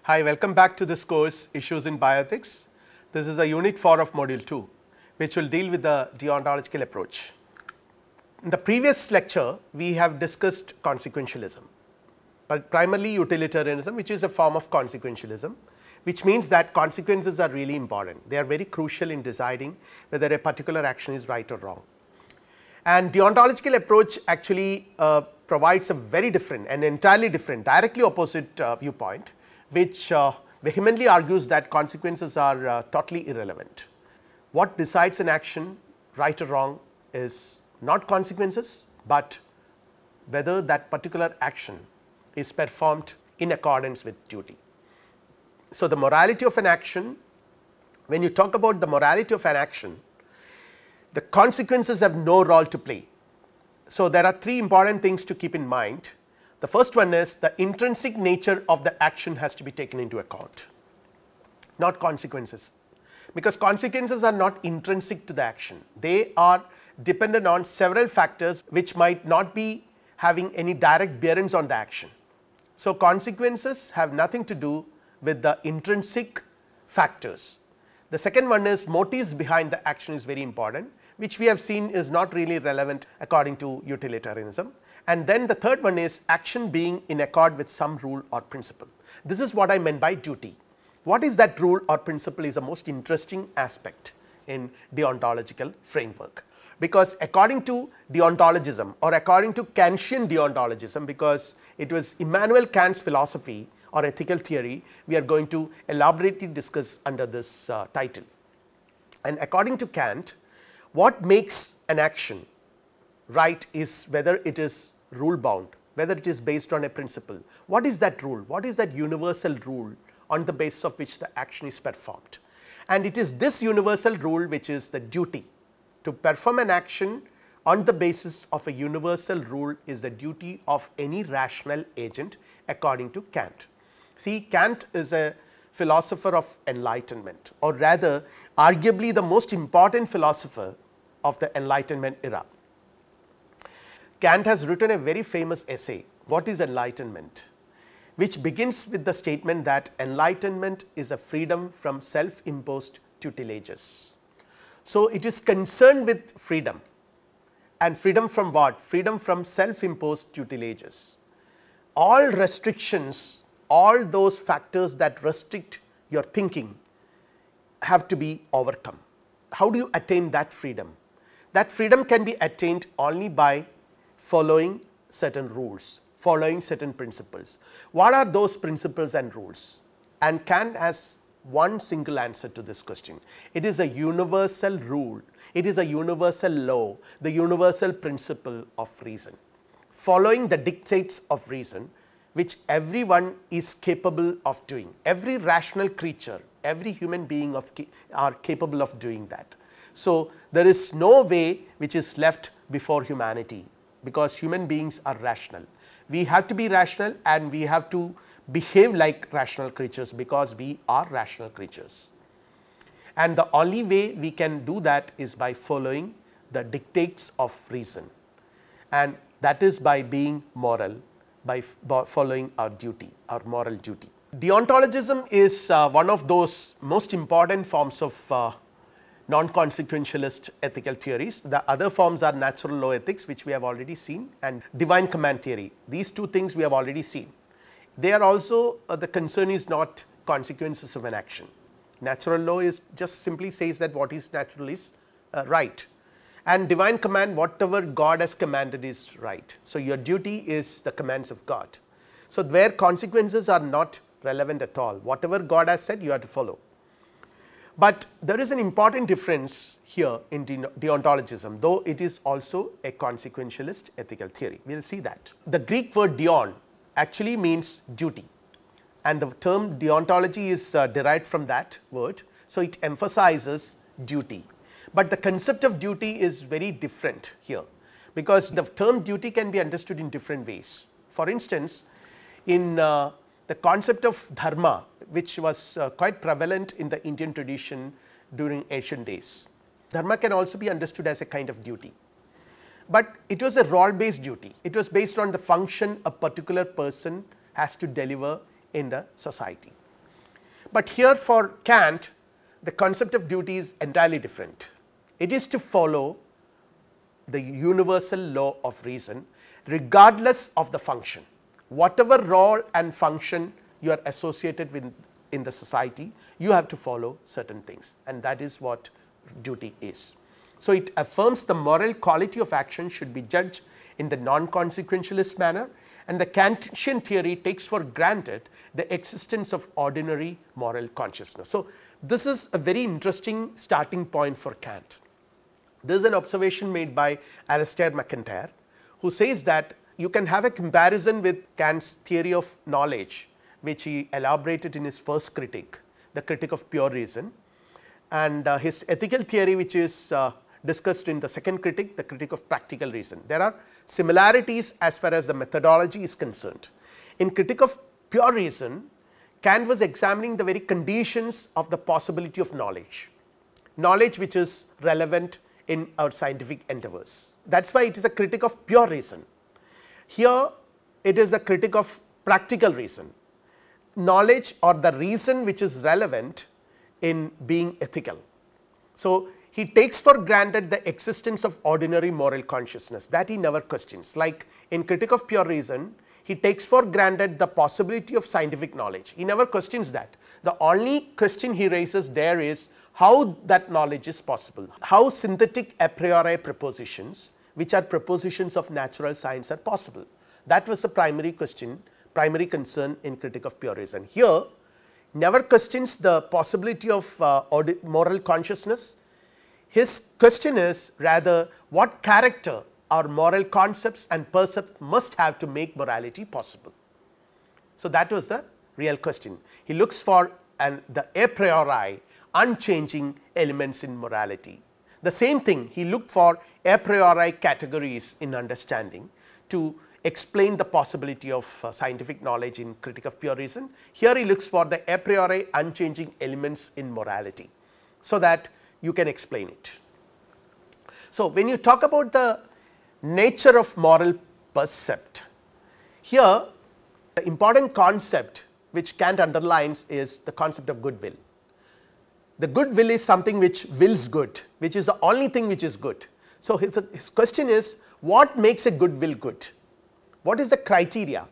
Hi, welcome back to this course Issues in Bioethics. This is the unit 4 of module 2, which will deal with the deontological approach. In the previous lecture, we have discussed consequentialism, but primarily utilitarianism, which is a form of consequentialism, which means that consequences are really important. They are very crucial in deciding whether a particular action is right or wrong. And deontological approach actually provides a very different and entirely different, directly opposite viewpoint, which vehemently argues that consequences are totally irrelevant. What decides an action, right or wrong, is not consequences, but whether that particular action is performed in accordance with duty. So, the morality of an action, when you talk about the morality of an action, the consequences have no role to play. So, there are three important things to keep in mind. The first one is the intrinsic nature of the action has to be taken into account, not consequences, because consequences are not intrinsic to the action. They are dependent on several factors which might not be having any direct bearings on the action. So, consequences have nothing to do with the intrinsic factors. The second one is motives behind the action is very important, which we have seen is not really relevant according to utilitarianism. And then the third one is action being in accord with some rule or principle. This is what I meant by duty. What is that rule or principle is the most interesting aspect in deontological framework, because according to deontologism or according to Kantian deontologism, because it was Immanuel Kant's philosophy or ethical theory, we are going to elaborately discuss under this title. And according to Kant, what makes an action right is whether it is rule bound, whether it is based on a principle. What is that rule? What is that universal rule on the basis of which the action is performed? And it is this universal rule which is the duty. To perform an action on the basis of a universal rule is the duty of any rational agent according to Kant. See, Kant is a philosopher of enlightenment, or rather arguably the most important philosopher of the Enlightenment era. Kant has written a very famous essay, What is Enlightenment?, which begins with the statement that enlightenment is a freedom from self-imposed tutelages. So, it is concerned with freedom, and freedom from what? Freedom from self-imposed tutelages. All restrictions, all those factors that restrict your thinking have to be overcome. How do you attain that freedom? That freedom can be attained only by following certain rules, following certain principles. What are those principles and rules? And Kant has one single answer to this question. It is a universal rule, it is a universal law, the universal principle of reason. Following the dictates of reason, which everyone is capable of doing. Every rational creature, every human being are capable of doing that. So, there is no way which is left before humanity, because human beings are rational. We have to be rational and we have to behave like rational creatures, because we are rational creatures. And the only way we can do that is by following the dictates of reason, and that is by being moral, by following our duty, our moral duty. Deontologism is one of those most important forms of non-consequentialist ethical theories. The other forms are natural law ethics, which we have already seen, and divine command theory. These two things we have already seen. They are also the concern is not consequences of an action. Natural law is just simply says that what is natural is right, and divine command, whatever God has commanded is right. So, your duty is the commands of God. So, where consequences are not relevant at all, whatever God has said you have to follow. But there is an important difference here in deontologism, though it is also a consequentialist ethical theory. We will see that. The Greek word deon actually means duty, and the term deontology is derived from that word. So, it emphasizes duty, but the concept of duty is very different here, because the term duty can be understood in different ways. For instance, in the concept of dharma, which was quite prevalent in the Indian tradition during ancient days. Dharma can also be understood as a kind of duty, but it was a role based duty. It was based on the function a particular person has to deliver in the society. But here for Kant, the concept of duty is entirely different. It is to follow the universal law of reason regardless of the function. Whatever role and function you are associated with in the society, you have to follow certain things, and that is what duty is. So, it affirms the moral quality of action should be judged in the non-consequentialist manner, and the Kantian theory takes for granted the existence of ordinary moral consciousness. So, this is a very interesting starting point for Kant. There is an observation made by Alastair McIntyre, who says that you can have a comparison with Kant's theory of knowledge, which he elaborated in his first critique, the Critique of Pure Reason, and his ethical theory, which is discussed in the second critique, the Critique of Practical Reason. There are similarities as far as the methodology is concerned. In Critique of Pure Reason, Kant was examining the very conditions of the possibility of knowledge, knowledge which is relevant in our scientific endeavors. That is why it is a critique of pure reason. Here it is a critique of practical reason, knowledge or the reason which is relevant in being ethical. So, he takes for granted the existence of ordinary moral consciousness, that he never questions. Like in Critique of Pure Reason, he takes for granted the possibility of scientific knowledge, he never questions that. The only question he raises there is how that knowledge is possible, how synthetic a priori propositions, which are propositions of natural science, are possible. That was the primary question, primary concern in Critique of Pure Reason. Here never questions the possibility of moral consciousness. His question is rather what character or moral concepts and percepts must have to make morality possible. So, that was the real question. He looks for the a priori unchanging elements in morality. The same thing, he looked for a priori categories in understanding to explain the possibility of scientific knowledge in Critique of Pure Reason. Here he looks for the a priori unchanging elements in morality, so that you can explain it. So, when you talk about the nature of moral percept, here the important concept which Kant underlines is the concept of goodwill. The goodwill is something which wills good, which is the only thing which is good. So, his question is what makes a goodwill good? What is the criteria?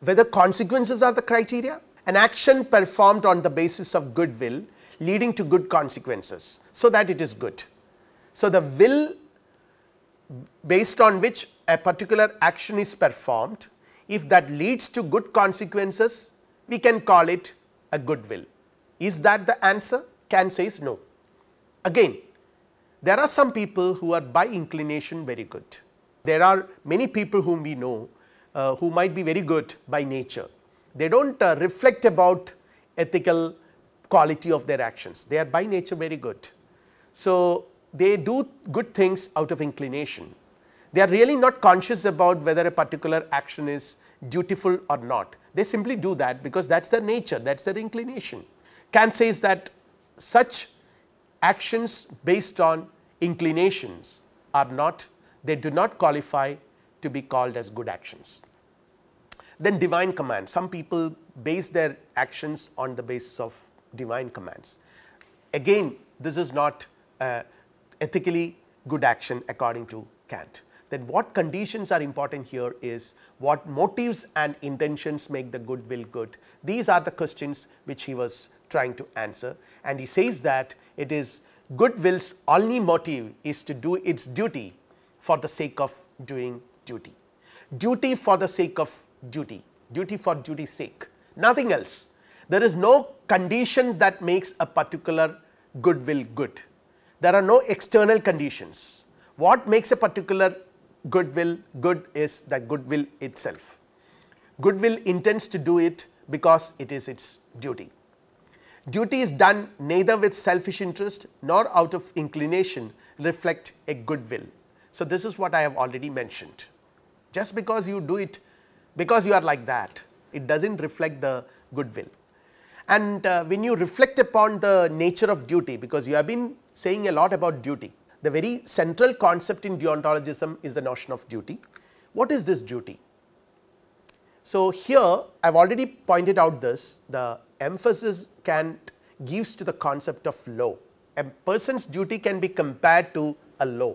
Whether consequences are the criteria? An action performed on the basis of goodwill leading to good consequences, so that it is good. So, the will based on which a particular action is performed, if that leads to good consequences, we can call it a goodwill. Is that the answer? Kant says no. Again, there are some people who are by inclination very good. There are many people whom we know who might be very good by nature. They do not reflect about ethical quality of their actions, they are by nature very good. So, they do good things out of inclination. They are really not conscious about whether a particular action is dutiful or not. They simply do that because that is their nature, that is their inclination. Kant says that such actions based on inclinations are not, they do not qualify to be called as good actions. Then divine command, some people base their actions on the basis of divine commands. Again, this is not ethically good action according to Kant. Then what conditions are important here is what motives and intentions make the goodwill good. These are the questions which he was trying to answer, and he says that it is goodwill's only motive is to do its duty for the sake of doing duty. Duty for the sake of duty, duty for duty's sake, nothing else. There is no condition that makes a particular goodwill good. There are no external conditions. What makes a particular goodwill good is the goodwill itself. Goodwill intends to do it because it is its duty. Duty is done neither with selfish interest nor out of inclination reflect a goodwill. So, this is what I have already mentioned. Just because you do it because you are like that, it does not reflect the goodwill. And when you reflect upon the nature of duty, because you have been saying a lot about duty, the very central concept in deontologism is the notion of duty. What is this duty? So, here I have already pointed out this, the emphasis Kant gives to the concept of law. A person's duty can be compared to a law,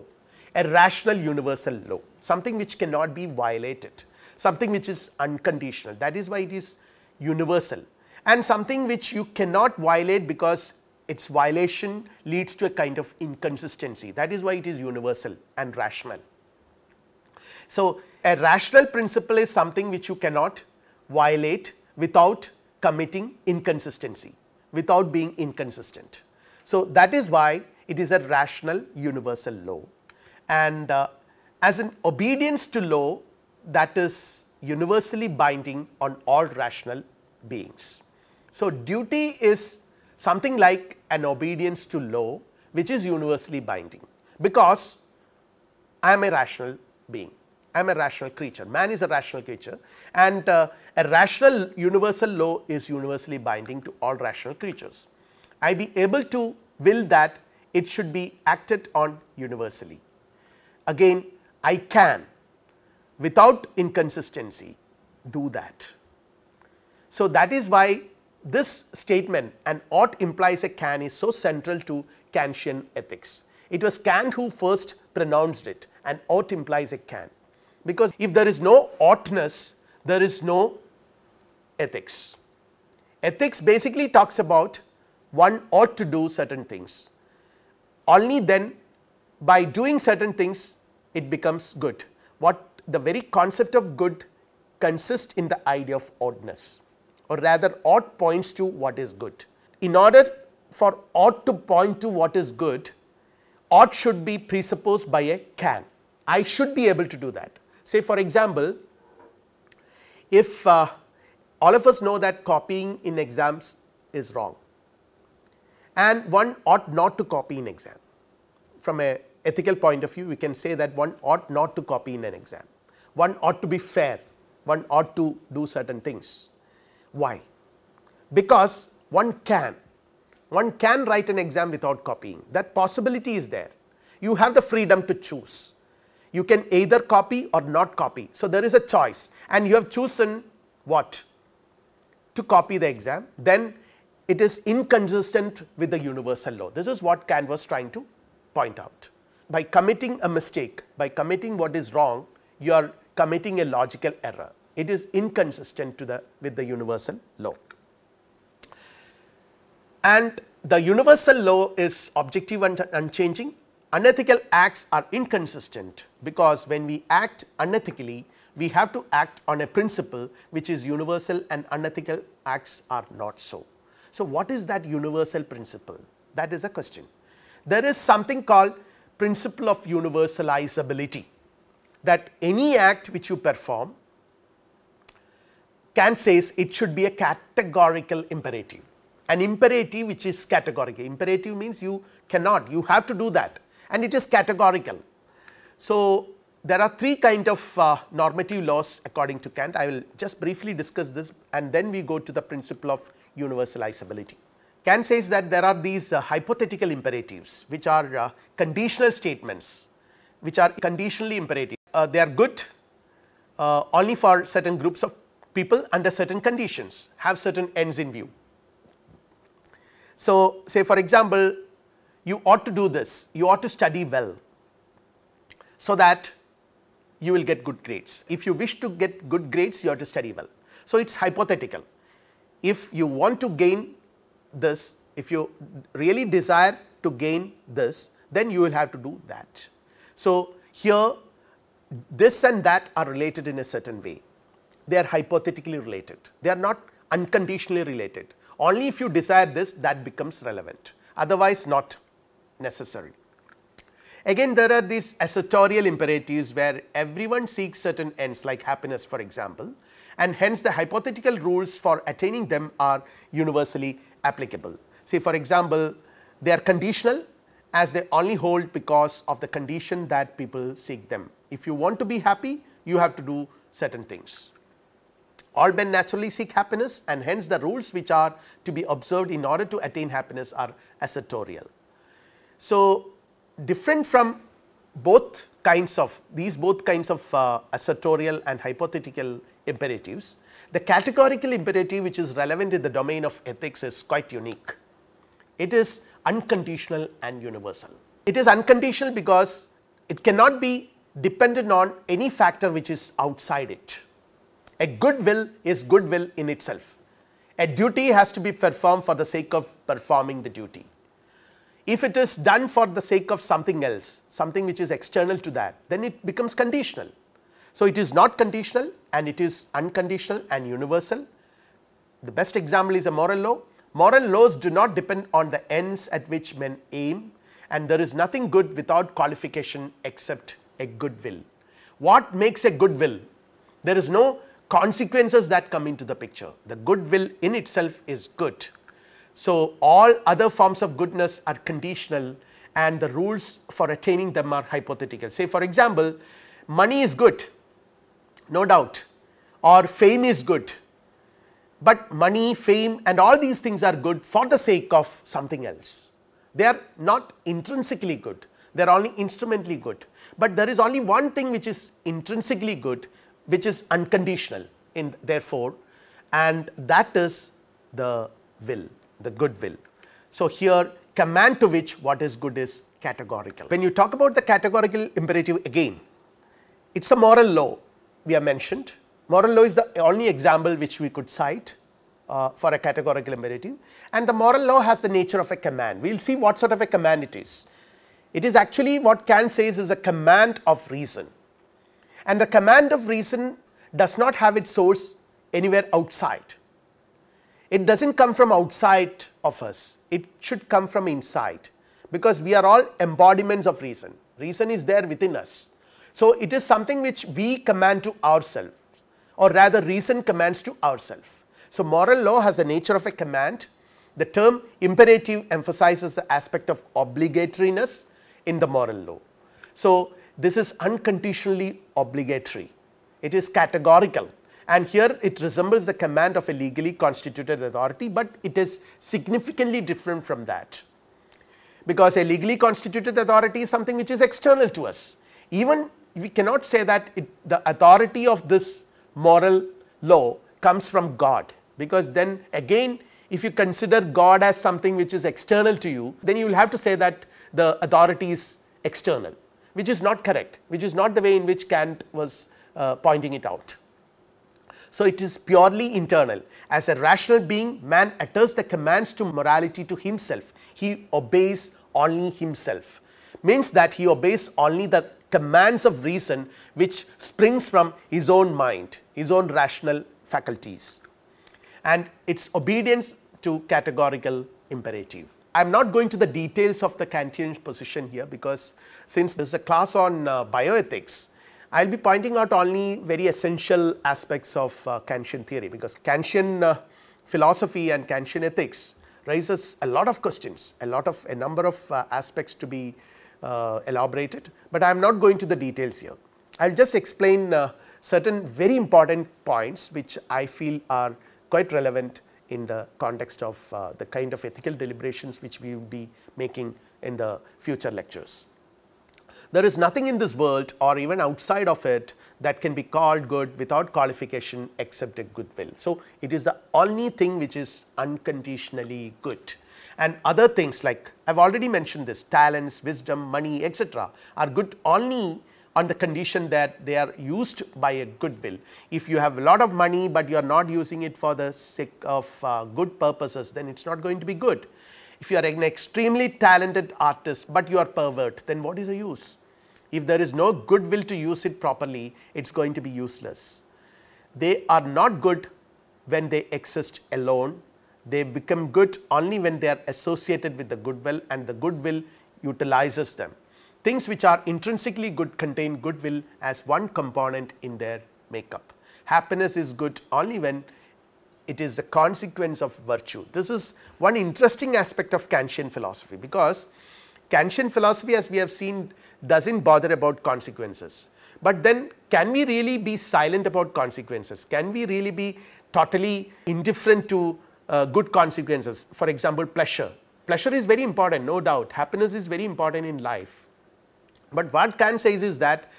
a rational universal law, something which cannot be violated, something which is unconditional, that is why it is universal, and something which you cannot violate because its violation leads to a kind of inconsistency, that is why it is universal and rational. So, a rational principle is something which you cannot violate without committing inconsistency, without being inconsistent. So, that is why it is a rational universal law, and as an obedience to law, that is universally binding on all rational beings. So, duty is something like an obedience to law which is universally binding, because I am a rational being, I am a rational creature, man is a rational creature, and a rational universal law is universally binding to all rational creatures. I be able to will that it should be acted on universally. Again, I can without inconsistency do that. So, that is why this statement, an ought implies a can, is so central to Kantian ethics. It was Kant who first pronounced it, an ought implies a can, because if there is no oughtness, there is no ethics. Ethics basically talks about one ought to do certain things, only then by doing certain things it becomes good. What the very concept of good consists in the idea of oughtness, or rather ought points to what is good. In order for ought to point to what is good, ought should be presupposed by a can. I should be able to do that. Say for example, if all of us know that copying in exams is wrong, and one ought not to copy in exam. From a ethical point of view, we can say that one ought not to copy in an exam. One ought to be fair, one ought to do certain things. Why? Because one can write an exam without copying, that possibility is there. You have the freedom to choose. You can either copy or not copy. So, there is a choice, and you have chosen what? To copy the exam, then it is inconsistent with the universal law. This is what Kant was trying to point out. By committing a mistake, by committing what is wrong, you are committing a logical error. It is inconsistent with the universal law. And the universal law is objective and unchanging. Unethical acts are inconsistent, because when we act unethically, we have to act on a principle which is universal, and unethical acts are not so. So, what is that universal principle? That is a question. There is something called principle of universalizability, that any act which you perform, Kant says it should be a categorical imperative, an imperative which is categorical. Imperative means you cannot, you have to do that, and it is categorical. So, there are three kinds of normative laws according to Kant. I will just briefly discuss this, and then we go to the principle of universalizability. Kant says that there are these hypothetical imperatives which are conditional statements, which are conditionally imperative. They are good only for certain groups of people under certain conditions, have certain ends in view. So, say for example, you ought to do this, you ought to study well, so that you will get good grades. If you wish to get good grades, you have to study well. So, it is hypothetical. If you want to gain this, if you really desire to gain this, then you will have to do that. So, here this and that are related in a certain way. They are hypothetically related, they are not unconditionally related. Only if you desire this, that becomes relevant, otherwise not necessary. Again, there are these assertorial imperatives where everyone seeks certain ends, like happiness for example, and hence the hypothetical rules for attaining them are universally applicable. Say for example, they are conditional, as they only hold because of the condition that people seek them. If you want to be happy, you have to do certain things. All men naturally seek happiness, and hence the rules which are to be observed in order to attain happiness are assertorial. So, different from both kinds of assertorial and hypothetical imperatives, the categorical imperative which is relevant in the domain of ethics is quite unique. It is unconditional and universal. It is unconditional because it cannot be dependent on any factor which is outside it. A good will is good will in itself. A duty has to be performed for the sake of performing the duty. If it is done for the sake of something else, something which is external to that, then it becomes conditional. So, it is not conditional and it is unconditional and universal. The best example is a moral law. Moral laws do not depend on the ends at which men aim, and there is nothing good without qualification except a good will. What makes a good will? There is no consequences that come into the picture. The good will in itself is good. So, all other forms of goodness are conditional and the rules for attaining them are hypothetical. Say for example, money is good, no doubt, or fame is good, but money, fame and all these things are good for the sake of something else. They are not intrinsically good, they are only instrumentally good, but there is only one thing which is intrinsically good, which is unconditional in therefore, and that is the will, the good will. So, here command to which what is good is categorical. When you talk about the categorical imperative again, it is a moral law we have mentioned. Moral law is the only example which we could cite for a categorical imperative, and the moral law has the nature of a command. We will see what sort of a command it is. It is actually what Kant says is a command of reason, and the command of reason does not have its source anywhere outside. It does not come from outside of us, it should come from inside, because we are all embodiments of reason. Reason is there within us. So, it is something which we command to ourselves, or rather reason commands to ourselves. So, moral law has the nature of a command. The term imperative emphasizes the aspect of obligatoriness in the moral law. So, this is unconditionally obligatory, it is categorical, and here it resembles the command of a legally constituted authority, but it is significantly different from that, because a legally constituted authority is something which is external to us. Even we cannot say that the authority of this moral law comes from God, because then again if you consider God as something which is external to you, then you will have to say that the authority is external, which is not correct, which is not the way in which Kant was pointing it out. So, it is purely internal. As a rational being, man utters the commands to morality to himself. He obeys only himself, means that he obeys only the commands of reason which springs from his own mind, his own rational faculties, and its obedience to categorical imperative. I am not going to the details of the Kantian position here, because since there is a class on bioethics, I will be pointing out only very essential aspects of Kantian theory, because Kantian philosophy and Kantian ethics raises a lot of questions, a number of aspects to be elaborated, but I am not going to the details here. I will just explain certain very important points which I feel are quite relevant in the context of the kind of ethical deliberations which we will be making in the future lectures. There is nothing in this world or even outside of it that can be called good without qualification except a good will. So, it is the only thing which is unconditionally good, and other things like I have already mentioned this, talents, wisdom, money, etc. are good only on the condition that they are used by a good will. If you have a lot of money, but you are not using it for the sake of good purposes, then it is not going to be good. If you are an extremely talented artist, but you are pervert, then what is the use? If there is no good will to use it properly, it is going to be useless. They are not good when they exist alone. They become good only when they are associated with the good will, and the good will utilizes them. Things which are intrinsically good contain good will as one component in their makeup. Happiness is good only when it is a consequence of virtue. This is one interesting aspect of Kantian philosophy, because Kantian philosophy, as we have seen, does not bother about consequences. But then can we really be silent about consequences? Can we really be totally indifferent to good consequences? For example, pleasure. Pleasure is very important, no doubt. Happiness is very important in life. But what Kant says is that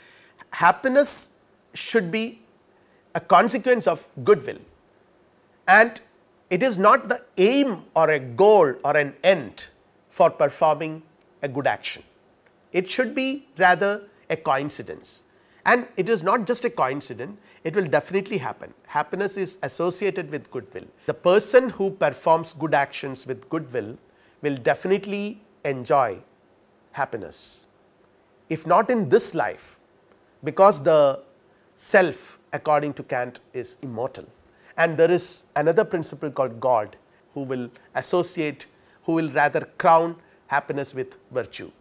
happiness should be a consequence of goodwill, and it is not the aim or a goal or an end for performing a good action. It should be rather a coincidence, and it is not just a coincidence, it will definitely happen. Happiness is associated with goodwill. The person who performs good actions with goodwill will definitely enjoy happiness, if not in this life, because the self, according to Kant, is immortal, and there is another principle called God who will associate, who will rather crown happiness with virtue.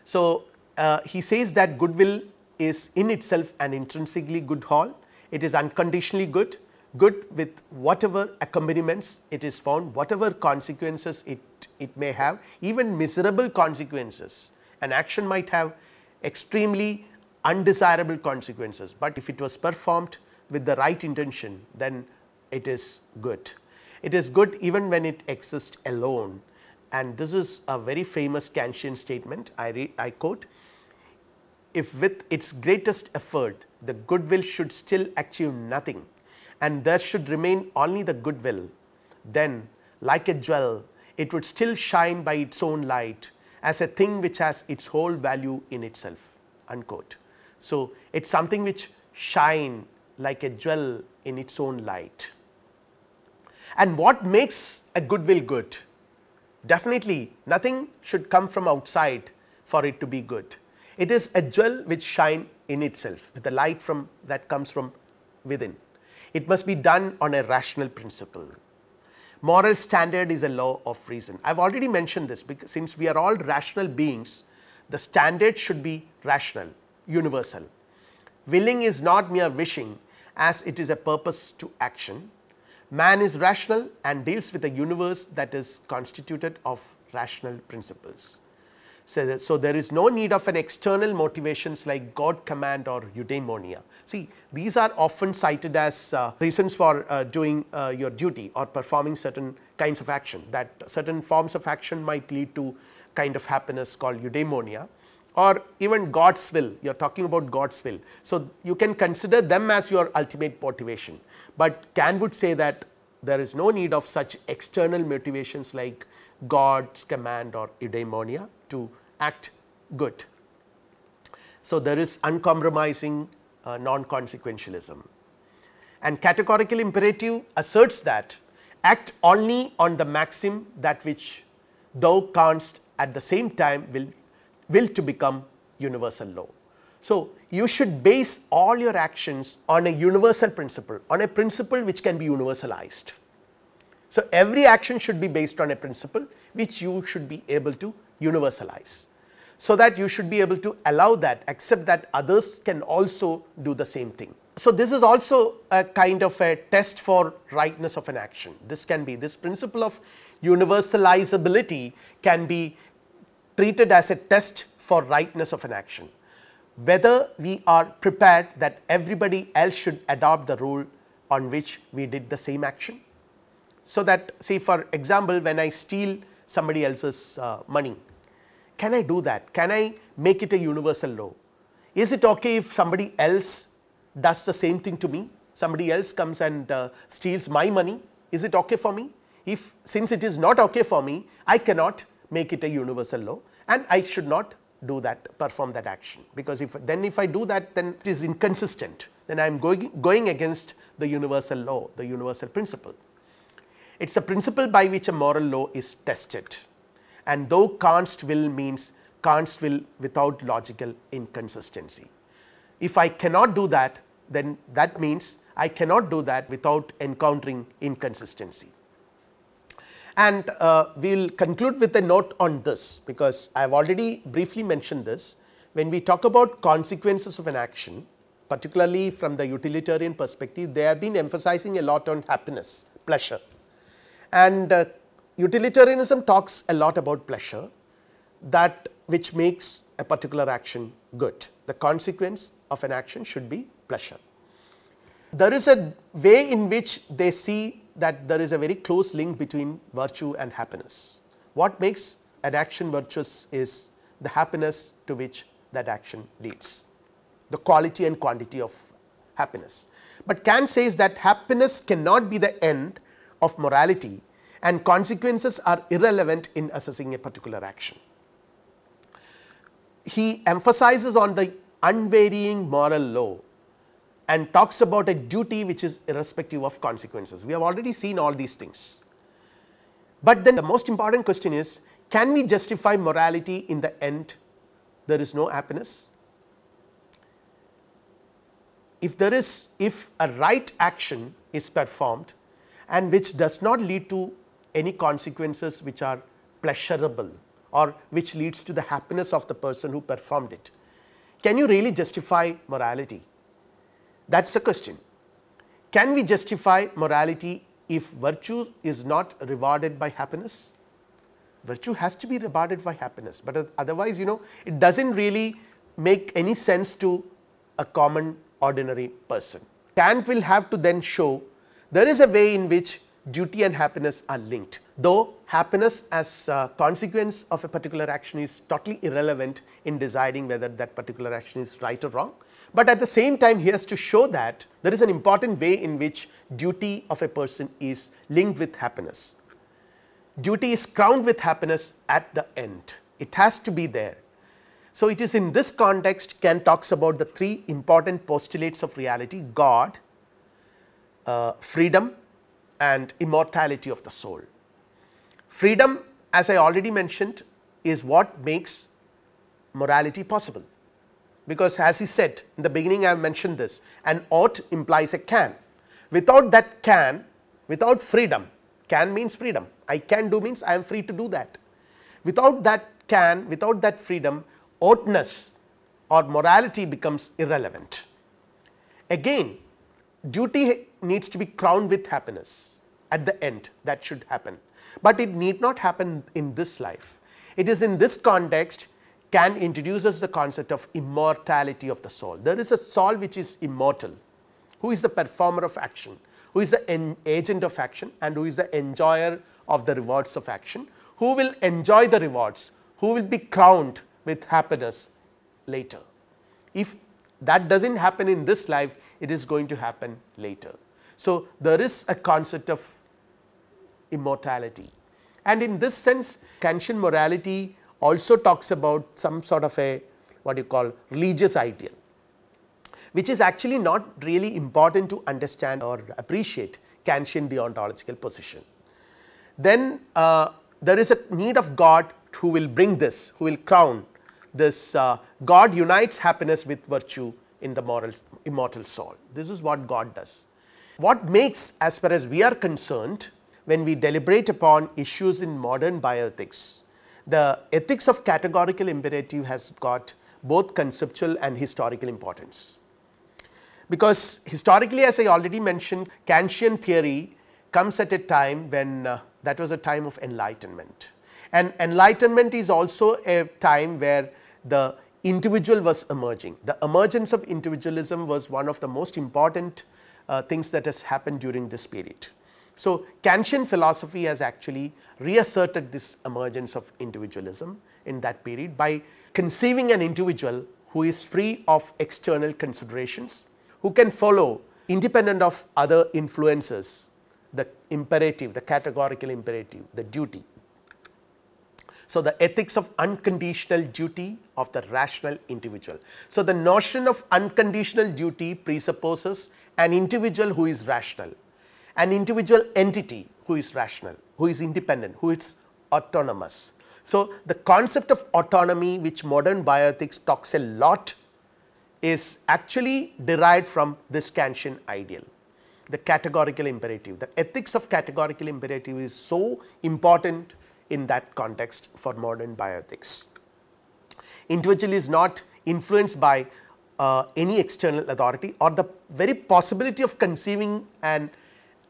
So, he says that goodwill is in itself an intrinsically good whole. It is unconditionally good, good with whatever accompaniments it is found, whatever consequences it may have, even miserable consequences. An action might have extremely undesirable consequences, but if it was performed with the right intention, then it is good. It is good even when it exists alone, and this is a very famous Kantian statement. I quote, "If with its greatest effort the goodwill should still achieve nothing, and there should remain only the goodwill, then like a jewel it would still shine by its own light as a thing which has its whole value in itself." Unquote. So, it is something which shine like a jewel in its own light. And what makes a goodwill good? Definitely nothing should come from outside for it to be good. It is a jewel which shine in itself with the light from that comes from within. It must be done on a rational principle. Moral standard is a law of reason. I have already mentioned this, because since we are all rational beings, the standard should be rational, universal. Willing is not mere wishing, as it is a purpose to action. Man is rational and deals with a universe that is constituted of rational principles. So, there is no need of an external motivations like God command or eudaimonia. See, these are often cited as reasons for doing your duty or performing certain kinds of action, that certain forms of action might lead to kind of happiness called eudaimonia, or even God's will, you are talking about God's will. So, you can consider them as your ultimate motivation, but Kant would say that there is no need of such external motivations like God's command or eudaimonia to act good. So, there is uncompromising non-consequentialism, and categorical imperative asserts that act only on the maxim that which thou canst at the same time will to become universal law. So, you should base all your actions on a universal principle, on a principle which can be universalized. So, every action should be based on a principle which you should be able to universalize, so that you should be able to allow that, accept that others can also do the same thing. So, this is also a kind of a test for rightness of an action. This can be, this principle of universalizability can be treated as a test for rightness of an action, whether we are prepared that everybody else should adopt the rule on which we did the same action. So, that say for example, when I steal somebody else's money, can I do that? Can I make it a universal law? Is it okay if somebody else does the same thing to me? Somebody else comes and steals my money, is it okay for me? If since it is not okay for me, I cannot make it a universal law, and I should not do that, perform that action, because if I do that, then it is inconsistent, then I am going against the universal law, the universal principle. It is a principle by which a moral law is tested, and though Kant's will means Kant's will without logical inconsistency. If I cannot do that, then that means I cannot do that without encountering inconsistency. And we will conclude with a note on this, because I have already briefly mentioned this. When we talk about consequences of an action, particularly from the utilitarian perspective, they have been emphasizing a lot on happiness, pleasure, and utilitarianism talks a lot about pleasure, that which makes a particular action good. The consequence of an action should be pleasure. There is a way in which they see that there is a very close link between virtue and happiness. What makes an action virtuous is the happiness to which that action leads, the quality and quantity of happiness. But Kant says that happiness cannot be the end of morality and consequences are irrelevant in assessing a particular action. He emphasizes on the unvarying moral law and talks about a duty which is irrespective of consequences. We have already seen all these things. But then the most important question is, can we justify morality in the end there is no happiness? If a right action is performed and which does not lead to any consequences which are pleasurable or which leads to the happiness of the person who performed it, can you really justify morality? That is the question. Can we justify morality if virtue is not rewarded by happiness? Virtue has to be rewarded by happiness, but otherwise it does not really make any sense to a common ordinary person. Kant will have to then show there is a way in which duty and happiness are linked, though happiness as a consequence of a particular action is totally irrelevant in deciding whether that particular action is right or wrong. But at the same time he has to show that there is an important way in which duty of a person is linked with happiness. Duty is crowned with happiness at the end, it has to be there. So, it is in this context Kant talks about the three important postulates of reality: God, freedom and immortality of the soul. Freedom, as I already mentioned, is what makes morality possible, because as he said in the beginning, I have mentioned this, an ought implies a can. Without that can, without freedom, can means freedom, I can do means I am free to do that. Without that can, without that freedom, oughtness or morality becomes irrelevant. Again, duty needs to be crowned with happiness at the end, that should happen, but it need not happen in this life. It is in this context Kant introduces the concept of immortality of the soul. There is a soul which is immortal, who is the performer of action, who is the agent of action and who is the enjoyer of the rewards of action, who will enjoy the rewards, who will be crowned with happiness later. If that does not happen in this life, it is going to happen later. So, there is a concept of immortality, and in this sense Kantian morality also talks about some sort of a what you call religious ideal, which is actually not really important to understand or appreciate Kantian deontological position. Then there is a need of God who will bring this, who will crown this. God unites happiness with virtue in the immortal soul. This is what God does. What makes, as far as we are concerned, when we deliberate upon issues in modern bioethics, the ethics of categorical imperative has got both conceptual and historical importance. Because historically, as I already mentioned, Kantian theory comes at a time when that was a time of enlightenment, and enlightenment is also a time where the individual was emerging. The emergence of individualism was one of the most important things that has happened during this period. So, Kantian philosophy has actually reasserted this emergence of individualism in that period by conceiving an individual who is free of external considerations, who can follow independent of other influences, the imperative, the categorical imperative, the duty. So, the ethics of unconditional duty of the rational individual. So, the notion of unconditional duty presupposes an individual who is rational, an individual entity who is rational, who is independent, who is autonomous. So, the concept of autonomy, which modern bioethics talks a lot, is actually derived from this Kantian ideal, the categorical imperative. The ethics of categorical imperative is so important in that context for modern bioethics. Individual is not influenced by any external authority, or the very possibility of conceiving an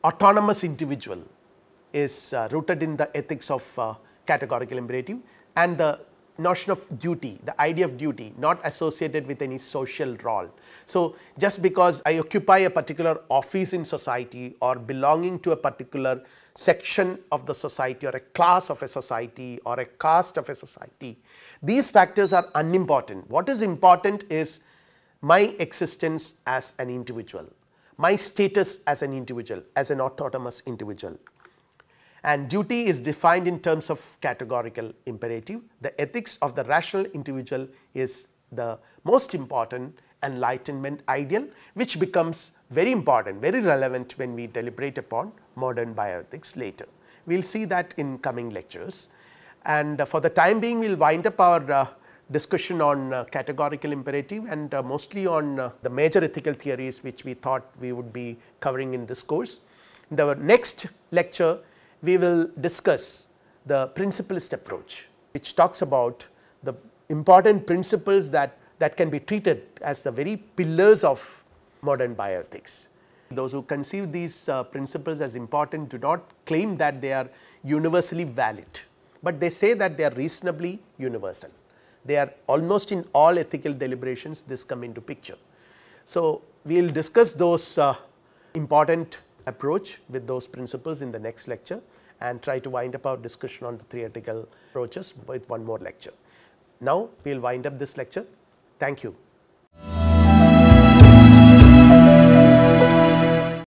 autonomous individual is rooted in the ethics of categorical imperative, and the notion of duty, the idea of duty, not associated with any social role. So, just because I occupy a particular office in society or belonging to a particular section of the society or a class of a society or a caste of a society, these factors are unimportant. What is important is my existence as an individual, my status as an individual, as an autonomous individual. And duty is defined in terms of categorical imperative. The ethics of the rational individual is the most important enlightenment ideal, which becomes very important, very relevant when we deliberate upon modern bioethics later. We will see that in coming lectures, and for the time being we will wind up our discussion on categorical imperative and mostly on the major ethical theories which we thought we would be covering in this course. In the next lecture, we will discuss the principalist approach, which talks about the important principles that can be treated as the very pillars of modern bioethics. Those who conceive these principles as important do not claim that they are universally valid, but they say that they are reasonably universal. They are almost in all ethical deliberations, this come into picture. So, we will discuss those important approach with those principles in the next lecture and try to wind up our discussion on the theoretical approaches with one more lecture. Now, we will wind up this lecture. Thank you.